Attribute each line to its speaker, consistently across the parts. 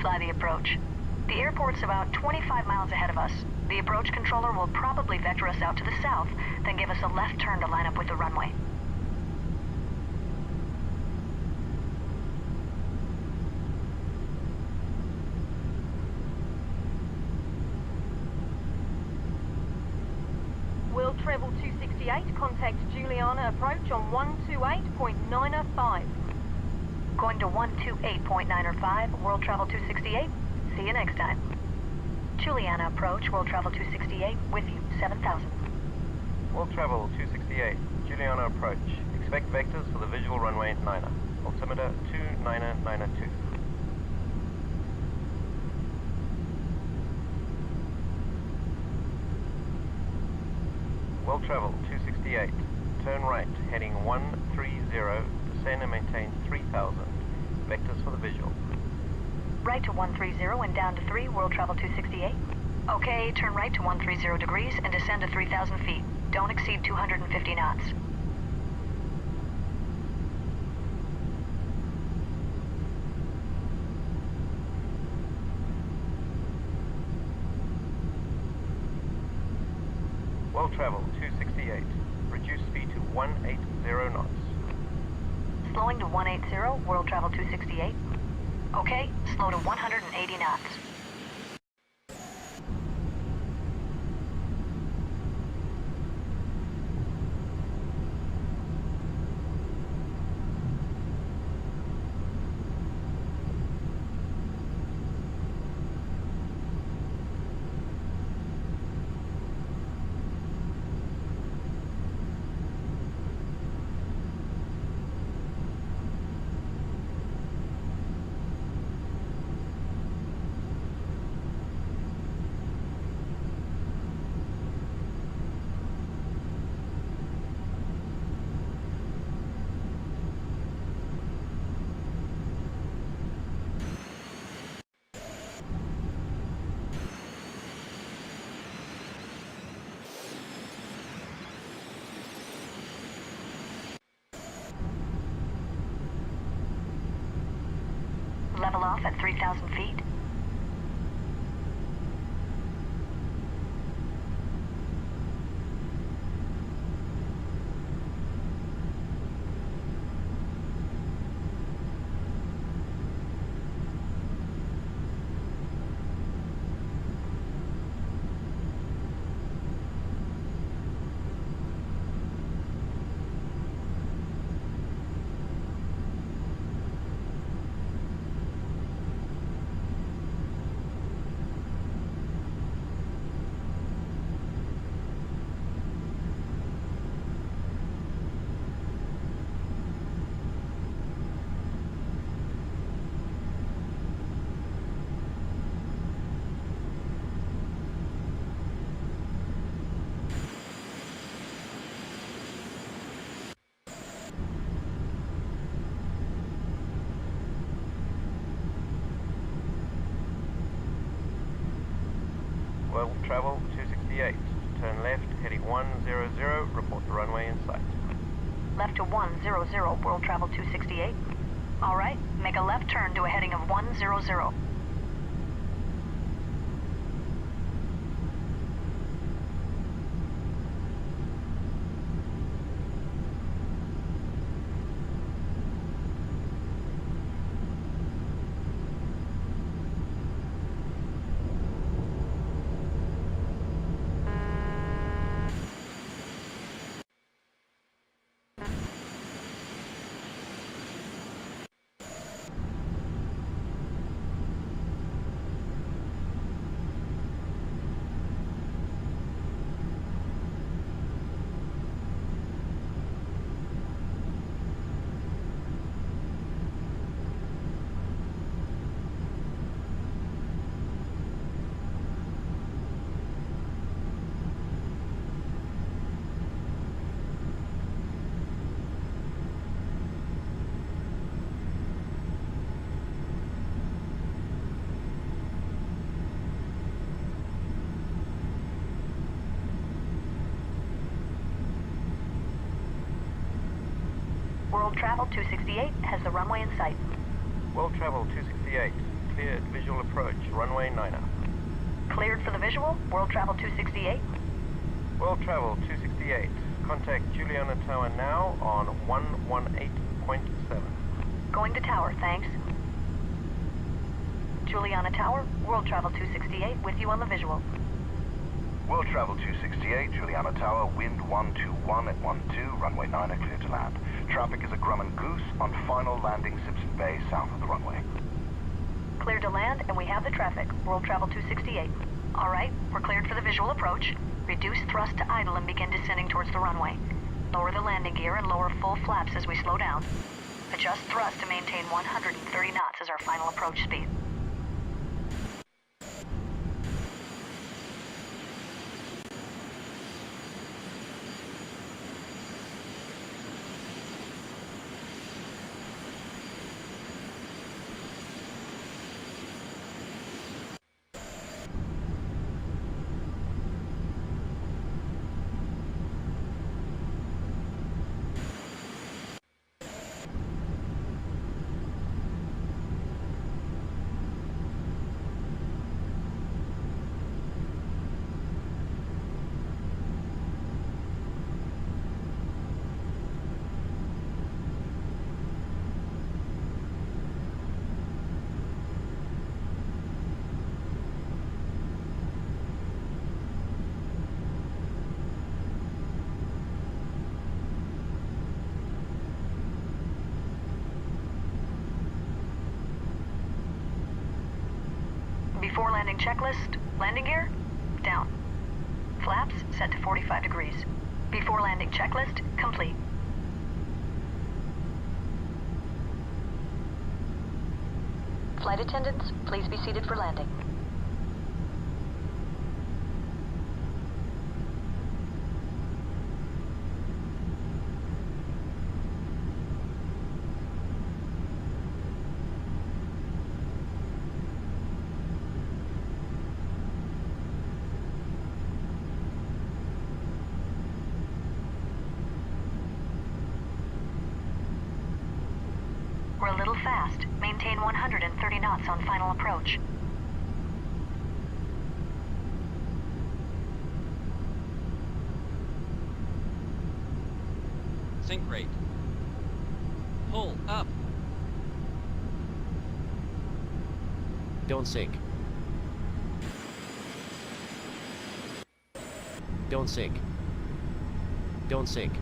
Speaker 1: fly the approach. The airport's about 25 miles ahead of us. The approach controller will probably vector us out to the south, then give us a left turn to line up with the runway.
Speaker 2: World Travel 268, contact Juliana approach on 128.905.
Speaker 1: Going to 128.905, World Travel 268. See you next time. Juliana approach, World Travel 268, with you, 7,000.
Speaker 3: World Travel 268, Juliana approach. Expect vectors for the visual runway 9er. Altimeter 2992. World Travel 268, turn right, heading 130, descend and maintain 3000. Vectors for the visual.
Speaker 1: Right to 130 and down to 3, World Travel 268. Okay, turn right to 130 degrees and descend to 3,000 feet. Don't exceed 250 knots.
Speaker 3: World Travel 268, reduce speed to 180 knots.
Speaker 1: Slowing to 180, World Travel 268. Okay, slow to 180 knots. Level off at 3,000 feet.
Speaker 3: World Travel 268, turn left, heading 100, report the runway in sight.
Speaker 1: Left to 100, World Travel 268. All right, make a left turn to a heading of 100. World Travel 268 has the runway in sight.
Speaker 3: World Travel 268, cleared visual approach, runway 9er.
Speaker 1: Cleared for the visual, World Travel 268.
Speaker 3: World Travel 268, contact Juliana Tower now on 118.7.
Speaker 1: Going to tower, thanks. Juliana Tower, World Travel 268, with you on the visual.
Speaker 4: World Travel 268, Juliana Tower, wind 121 at 12, runway 9er, clear to land. Traffic is a Grumman Goose on final landing Simpson Bay, south of the runway.
Speaker 1: Cleared to land, and we have the traffic. World Travel 268. All right, we're cleared for the visual approach. Reduce thrust to idle and begin descending towards the runway. Lower the landing gear and lower full flaps as we slow down. Adjust thrust to maintain 130 knots as our final approach speed. Before landing checklist, landing gear, down. Flaps set to 45 degrees. Before landing checklist, complete. Flight attendants, please be seated for landing. We're a little fast. Maintain 130 knots on final approach.
Speaker 5: Sink rate. Pull up.
Speaker 6: Don't sink. Don't sink. Don't sink.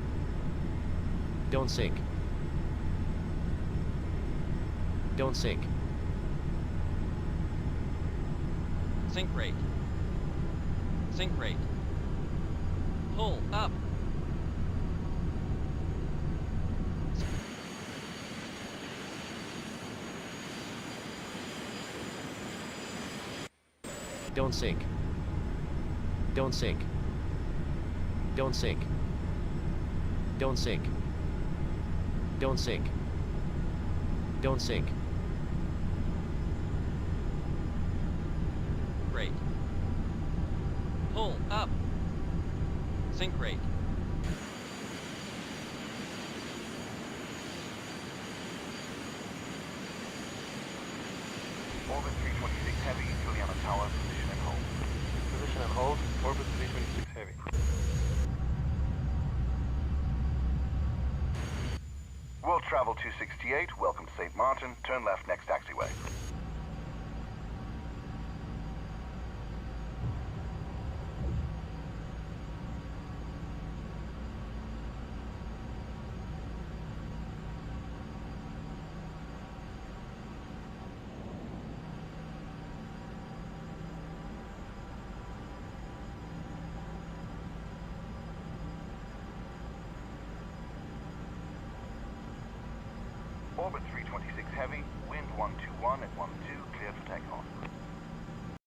Speaker 6: Don't sink. Don't sink.
Speaker 5: Sink rate. Sink rate. Pull up.
Speaker 6: Don't sink. Don't sink. Don't sink. Don't sink. Don't sink. Don't sink.
Speaker 5: Rate. Pull up. Sink rate.
Speaker 4: Orbit 326 heavy, Juliana Tower, position and hold.
Speaker 3: Position and hold, orbit 326 heavy.
Speaker 4: World Travel 268, welcome to St. Martin, turn left next taxiway. Orbit 326 heavy, wind 121 at 12, cleared for takeoff.